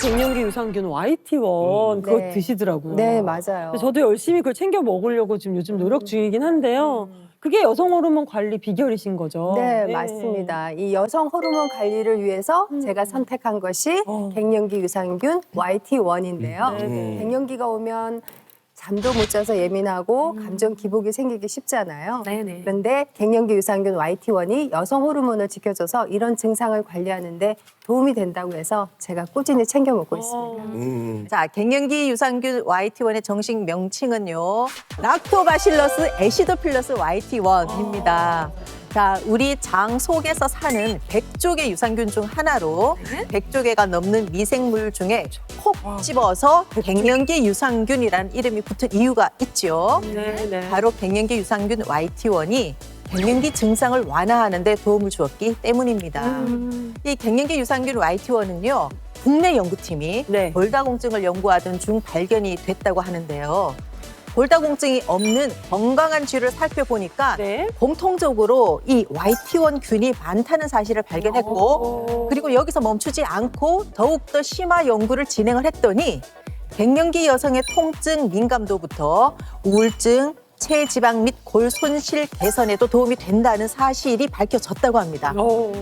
갱년기 유산균 YT1 그거 네. 드시더라고요. 네, 맞아요. 그래서 저도 열심히 그걸 챙겨 먹으려고 지금 요즘 노력 중이긴 한데요. 그게 여성 호르몬 관리 비결이신 거죠? 네, 맞습니다. 이 여성 호르몬 관리를 위해서 제가 선택한 것이 갱년기 유산균 YT1인데요. 갱년기가 오면 잠도 못 자서 예민하고 감정 기복이 생기기 쉽잖아요. 네네. 그런데 갱년기 유산균 YT1이 여성 호르몬을 지켜줘서 이런 증상을 관리하는데 도움이 된다고 해서 제가 꾸준히 챙겨 먹고 있습니다. 자, 갱년기 유산균 YT1의 정식 명칭은요. 락토바실러스 애시도필러스 YT1입니다. 자, 우리 장 속에서 사는 100조 개 유산균 중 하나로 100조 개가 넘는 미생물 중에 콕 집어서 갱년기 유산균이라는 이름이 붙은 이유가 있죠. 네네. 바로 갱년기 유산균 YT1이 갱년기 증상을 완화하는 데 도움을 주었기 때문입니다. 이 갱년기 유산균 YT1은요. 국내 연구팀이 네. 골다공증을 연구하던 중 발견이 됐다고 하는데요. 골다공증이 없는 건강한 쥐를 살펴보니까 네. 공통적으로 이 YT1 균이 많다는 사실을 발견했고 그리고 여기서 멈추지 않고 더욱더 심화 연구를 진행을 했더니 갱년기 여성의 통증 민감도부터 우울증, 체지방 및 골 손실 개선에도 도움이 된다는 사실이 밝혀졌다고 합니다.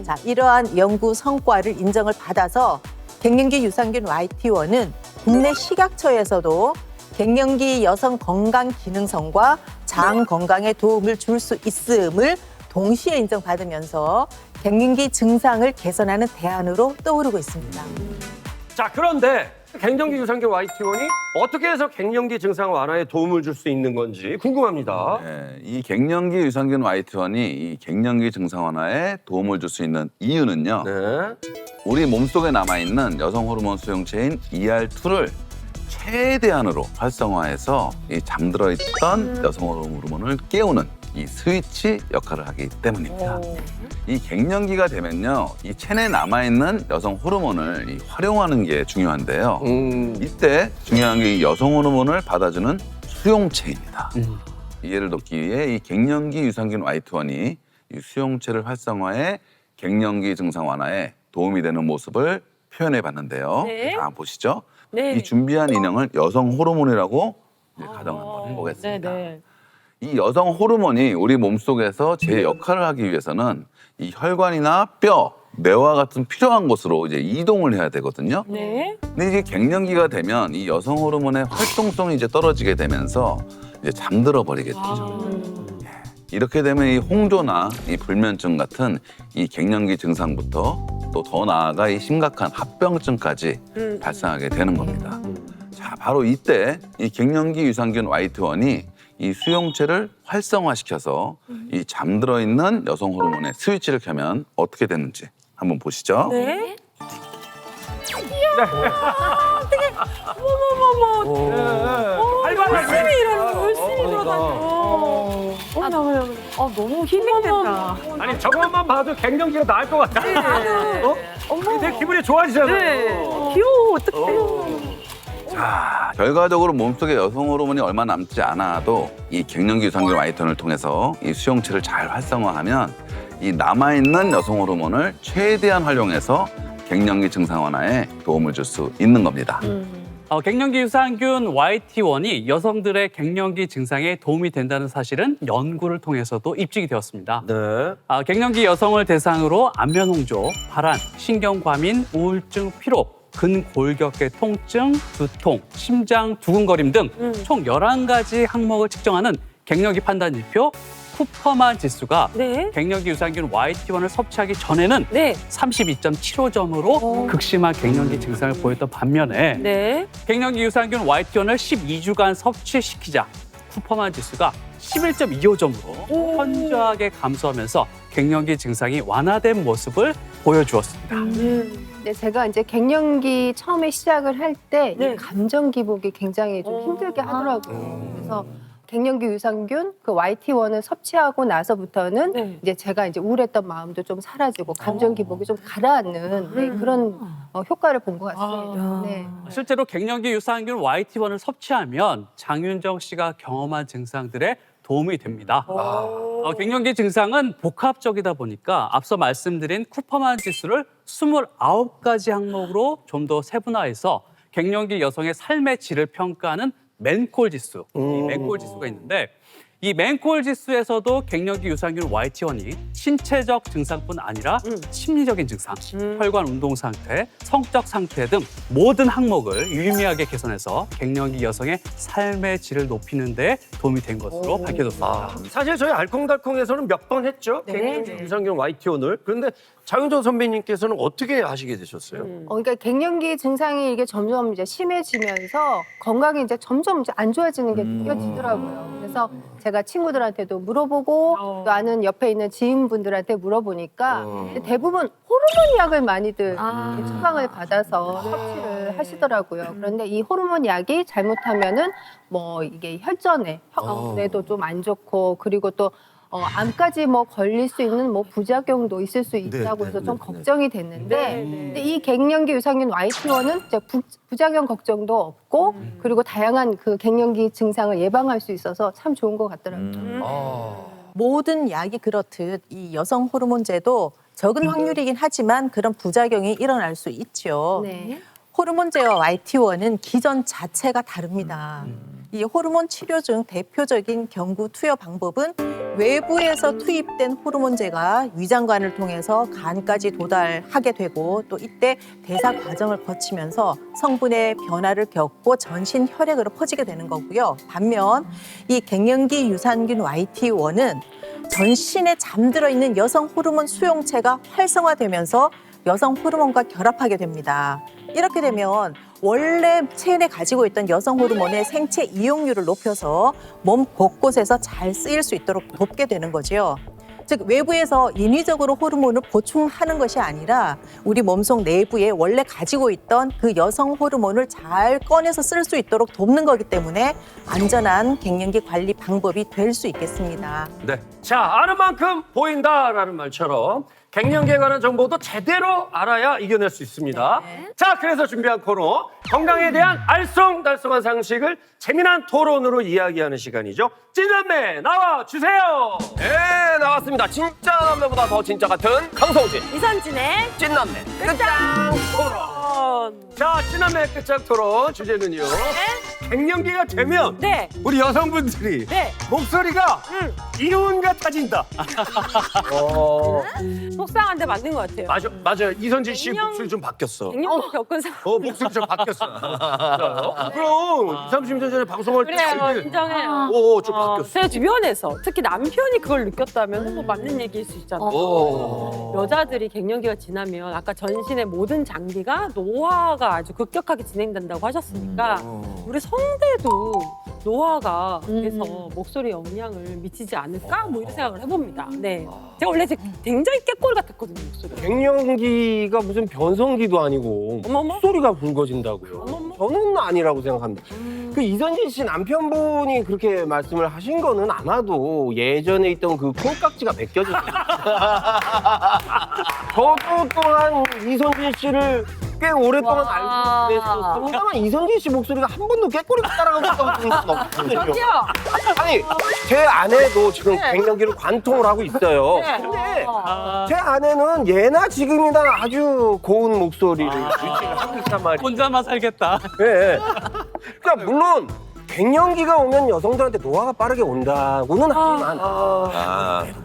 자, 이러한 연구 성과를 인정을 받아서 갱년기 유산균 YT1은 국내 식약처에서도 갱년기 여성 건강 기능성과 장 건강에 도움을 줄 수 있음을 동시에 인정받으면서 갱년기 증상을 개선하는 대안으로 떠오르고 있습니다. 자, 그런데 갱년기 유산균 YT1이 어떻게 해서 갱년기 증상 완화에 도움을 줄 수 있는 건지 궁금합니다. 네, 이 갱년기 유산균 YT1이 이 갱년기 증상 완화에 도움을 줄 수 있는 이유는요. 네. 우리 몸속에 남아있는 여성 호르몬 수용체인 ER2를 최대한으로 활성화해서 이 잠들어 있던 여성 호르몬을 깨우는 이 스위치 역할을 하기 때문입니다. 이 갱년기가 되면요, 이 체내에 남아있는 여성 호르몬을 이 활용하는 게 중요한데요. 이때 중요한 게 이 여성 호르몬을 받아주는 수용체입니다. 이해를 돕기 위해 이 갱년기 유산균 YT1이 이 수용체를 활성화해 갱년기 증상 완화에 도움이 되는 모습을 표현해 봤는데요. 네. 자, 한번 보시죠. 네. 이 준비한 인형을 여성 호르몬이라고 이제 가정 한번 해보겠습니다. 네네. 이 여성 호르몬이 우리 몸속에서 제 역할을 하기 위해서는 이 혈관이나 뼈, 뇌와 같은 필요한 곳으로 이제 이동을 해야 되거든요. 네. 근데 이게 갱년기가 되면 이 여성 호르몬의 활동성이 이제 떨어지게 되면서 이제 잠들어 버리게 되죠. 이렇게 되면 이 홍조나 이 불면증 같은 이 갱년기 증상부터 또 더 나아가 이 심각한 합병증까지 발생하게 되는 겁니다. 자, 바로 이때 이 갱년기 유산균 YT1이 이 수용체를 활성화시켜서 이 잠들어 있는 여성 호르몬의 스위치를 켜면 어떻게 되는지 한번 보시죠. 네. 어머머머. 열심히 일하는 거 열심히 돌아다녀. 너무 힐링된다. 아니, 저것만 봐도 갱년기가 나을 것 같아. 어? 되게 기분이 좋아지잖아요. 귀여워, 어떡해. 자, 결과적으로 몸속에 여성 호르몬이 얼마 남지 않아도 이 갱년기 유산균 YT1을 통해서 이 수용체를 잘 활성화하면 이 남아있는 여성 호르몬을 최대한 활용해서 갱년기 증상 완화에 도움을 줄 수 있는 겁니다. 갱년기 유산균 YT1이 여성들의 갱년기 증상에 도움이 된다는 사실은 연구를 통해서도 입증이 되었습니다. 네. 갱년기 여성을 대상으로 안면홍조, 발한, 신경과민, 우울증, 피로, 근골격계 통증, 두통, 심장 두근거림 등 총 11가지 항목을 측정하는 갱년기 판단 지표 쿠퍼만 지수가 네. 갱년기 유산균 YT1을 섭취하기 전에는 네. 32.75점으로 극심한 갱년기 증상을 보였던 반면에 네. 갱년기 유산균 YT1을 12주간 섭취시키자 쿠퍼만 지수가 11.25점으로 현저하게 감소하면서 갱년기 증상이 완화된 모습을 보여주었습니다. 네, 제가 이제 갱년기 처음에 시작을 할 때 네. 감정 기복이 굉장히 좀 힘들게 하더라고요. 그래서 갱년기 유산균 그 YT1을 섭취하고 나서부터는 네. 이제 제가 이제 우울했던 마음도 좀 사라지고 감정 기복이 좀 가라앉는 네, 그런 효과를 본 것 같습니다. 네. 실제로 갱년기 유산균 YT1을 섭취하면 장윤정 씨가 경험한 증상들에 도움이 됩니다. 갱년기 증상은 복합적이다 보니까 앞서 말씀드린 쿠퍼만 지수를 29가지 항목으로 좀 더 세분화해서 갱년기 여성의 삶의 질을 평가하는 맨콜 지수, 이 맨콜 지수가 있는데 이 맨콜 지수에서도 갱년기 유산균 YT1이 신체적 증상뿐 아니라 심리적인 증상, 혈관 운동 상태, 성적 상태 등 모든 항목을 유의미하게 개선해서 갱년기 여성의 삶의 질을 높이는 데 도움이 된 것으로 밝혀졌습니다. 사실 저희 알콩달콩에서는 몇 번 했죠. 갱년기 유산균 YT1을. 그런데 장윤정 선배님께서는 어떻게 아시게 되셨어요? 그러니까 갱년기 증상이 이게 점점 이제 심해지면서 건강이 이제 점점 이제 안 좋아지는 게 느껴지더라고요. 그래서 제가 친구들한테도 물어보고 또 아는 옆에 있는 지인분들한테 물어보니까 대부분 호르몬 약을 많이들 처방을 받아서 섭취를 하시더라고요. 그런데 이 호르몬 약이 잘못하면은 뭐 이게 혈전에도 좀 안 좋고 그리고 또 암까지 뭐 걸릴 수 있는 뭐 부작용도 있을 수 있다고 해서 좀 걱정이 됐는데 근데 이 갱년기 유산균 YT1은 이제 부작용 걱정도 없고 그리고 다양한 그 갱년기 증상을 예방할 수 있어서 참 좋은 것 같더라고요. 모든 약이 그렇듯 이 여성 호르몬제도 적은 확률이긴 하지만 그런 부작용이 일어날 수 있죠. 네. 호르몬제와 YT1은 기전 자체가 다릅니다. 이 호르몬 치료 중 대표적인 경구 투여 방법은 외부에서 투입된 호르몬제가 위장관을 통해서 간까지 도달하게 되고 또 이때 대사 과정을 거치면서 성분의 변화를 겪고 전신 혈액으로 퍼지게 되는 거고요. 반면 이 갱년기 유산균 YT1은 전신에 잠들어 있는 여성 호르몬 수용체가 활성화되면서 여성 호르몬과 결합하게 됩니다. 이렇게 되면 원래 체내 가지고 있던 여성 호르몬의 생체 이용률을 높여서 몸 곳곳에서 잘 쓰일 수 있도록 돕게 되는 거죠. 즉 외부에서 인위적으로 호르몬을 보충하는 것이 아니라 우리 몸속 내부에 원래 가지고 있던 그 여성 호르몬을 잘 꺼내서 쓸 수 있도록 돕는 거기 때문에 안전한 갱년기 관리 방법이 될 수 있겠습니다. 네. 자, 아는 만큼 보인다라는 말처럼 갱년기에 관한 정보도 제대로 알아야 이겨낼 수 있습니다. 자, 그래서 준비한 코너 건강에 대한 알쏭달쏭한 상식을 재미난 토론으로 이야기하는 시간이죠. 찐남매 나와주세요. 네, 나왔습니다. 진짜 남매보다 더 진짜 같은 강성진 이선진의 찐남매 끝장 토론. 자, 찐남매 끝장 토론 주제는요. 갱년기가 되면 네. 우리 여성분들이 네. 목소리가 이운 같아진다. 속상한데 맞는 것 같아요. 맞아요. 이선진 씨 목소리 좀 바뀌었어. 갱년기 겪은 사람. 목소리 좀 바뀌었어. 그럼 20, 30년 전에 방송할 때 그래요, 인정해요. 좀 바뀌었어. 제 주변에서 특히 남편이 그걸 느꼈다면 뭐 맞는 얘기일 수 있잖아요. 여자들이 갱년기가 지나면 아까 전신의 모든 장기가 노화가 아주 급격하게 진행된다고 하셨으니까 우리 성대도 노화가 돼서 목소리에 영향을 미치지 않을까 뭐 이런 생각을 해봅니다. 네, 제가 원래 굉장히 깨꼬리 같았거든요 목소리. 갱년기가 무슨 변성기도 아니고 어머머. 목소리가 굵어진다고요. 어머머. 저는 아니라고 생각합니다. 그 이선진 씨 남편분이 그렇게 말씀을 하신 거는 아마도 예전에 있던 그 콩깍지가 벗겨졌어요. 저도 또한 이선진 씨를 꽤 오랫동안 알고 그랬었습니다만 이선진 씨 목소리가 한 번도 깨꼬리가 따라가고 있다고 생각은 없거든요. 저기요. 아니 제 아내도 지금 갱년기를 관통을 하고 있어요. 네. 근데 제 아내는 예나 지금이나 아주 고운 목소리를 유지를 하고 있단 말이에요. 혼자만 살겠다. 예. 그러니까 물론 갱년기가 오면 여성들한테 노화가 빠르게 온다고는 하지만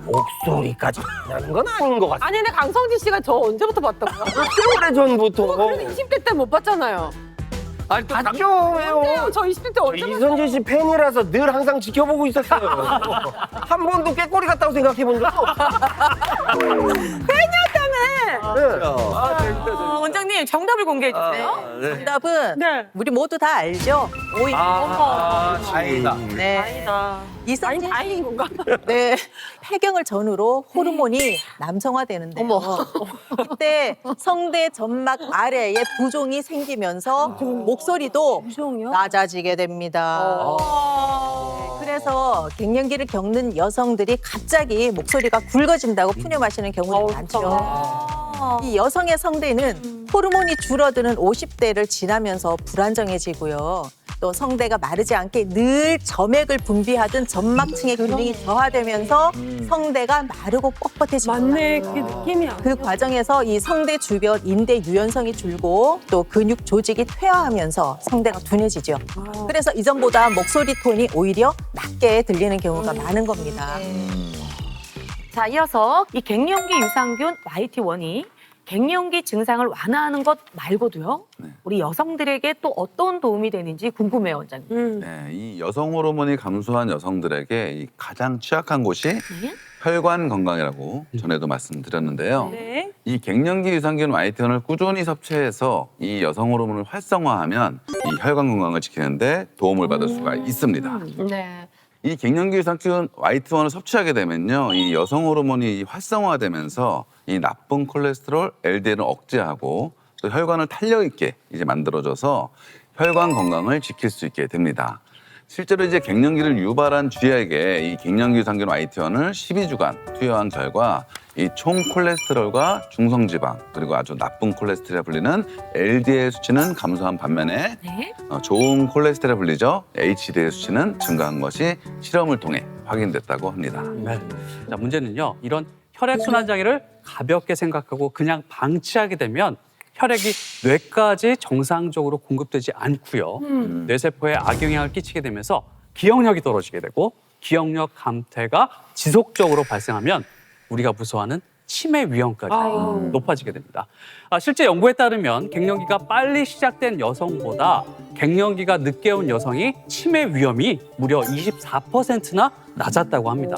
목소리까지 나는 건 아닌 것 같아요. 아니 근데 강성진 씨가 저 언제부터 봤다고요? 꽤 오래전부터. 그래도 20대 때 못 봤잖아요. 아니 또 맞죠? 왜요? 저 20대 때 언제 봤어요? 이선진 씨 팬이라서 늘 항상 지켜보고 있었어요. 한 번도 깨꼬리 같다고 생각해 본 적 없어요. 원장님 정답을 공개해 주세요. 정답은 네. 우리 모두 다 알죠? 오이. 다행이다. 네. 다행이다. 이선진 씨 다행인 건가? 네. 폐경을 전후로 호르몬이 남성화되는데요. 그때 성대 점막 아래에 부종이 생기면서 목소리도 낮아지게 됩니다. 네, 그래서 갱년기를 겪는 여성들이 갑자기 목소리가 굵어진다고 푸념하시는 경우가 많죠. 이 여성의 성대는 호르몬이 줄어드는 50대를 지나면서 불안정해지고요. 또 성대가 마르지 않게 늘 점액을 분비하던 점막층의 기능이 저하되면서 성대가 마르고 뻣뻣해집니다. 맞네, 그게 느낌이야. 그 과정에서 이 성대 주변 인대 유연성이 줄고 또 근육 조직이 퇴화하면서 성대가 둔해지죠. 그래서 이전보다 목소리 톤이 오히려 낮게 들리는 경우가 많은 겁니다. 자, 이어서 이 갱년기 유산균 YT1이 갱년기 증상을 완화하는 것 말고도요. 우리 여성들에게 또 어떤 도움이 되는지 궁금해요, 원장님. 네, 이 여성 호르몬이 감소한 여성들에게 이 가장 취약한 곳이 혈관 건강이라고 전에도 말씀드렸는데요. 네. 이 갱년기 유산균 YT1을 꾸준히 섭취해서 이 여성 호르몬을 활성화하면 이 혈관 건강을 지키는데 도움을 받을 수가 있습니다. 네. 이 갱년기 유산균 YT1을 섭취하게 되면요, 이 여성 호르몬이 활성화되면서 이 나쁜 콜레스테롤 LDL을 억제하고 또 혈관을 탄력 있게 이제 만들어줘서 혈관 건강을 지킬 수 있게 됩니다. 실제로 이제 갱년기를 유발한 쥐에게 이 갱년기 유산균 YT1을 12주간 투여한 결과 이 총 콜레스테롤과 중성지방 그리고 아주 나쁜 콜레스테롤에 불리는 LDL 수치는 감소한 반면에 네. 좋은 콜레스테롤에 불리죠 HDL 수치는 증가한 것이 실험을 통해 확인됐다고 합니다. 네. 자, 문제는요. 이런 혈액순환 장애를 가볍게 생각하고 그냥 방치하게 되면 혈액이 뇌까지 정상적으로 공급되지 않고요. 뇌세포에 악영향을 끼치게 되면서 기억력이 떨어지게 되고 기억력 감퇴가 지속적으로 발생하면 우리가 무서워하는 치매 위험까지 높아지게 됩니다. 실제 연구에 따르면 갱년기가 빨리 시작된 여성보다 갱년기가 늦게 온 여성이 치매 위험이 무려 24%나 낮았다고 합니다.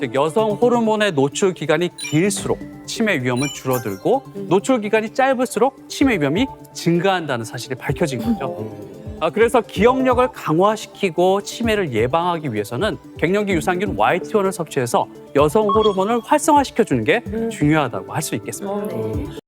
즉 여성 호르몬의 노출 기간이 길수록 치매 위험은 줄어들고 노출 기간이 짧을수록 치매 위험이 증가한다는 사실이 밝혀진 거죠. 그래서 기억력을 강화시키고 치매를 예방하기 위해서는 갱년기 유산균 YT1을 섭취해서 여성 호르몬을 활성화시켜주는 게 중요하다고 할 수 있겠습니다.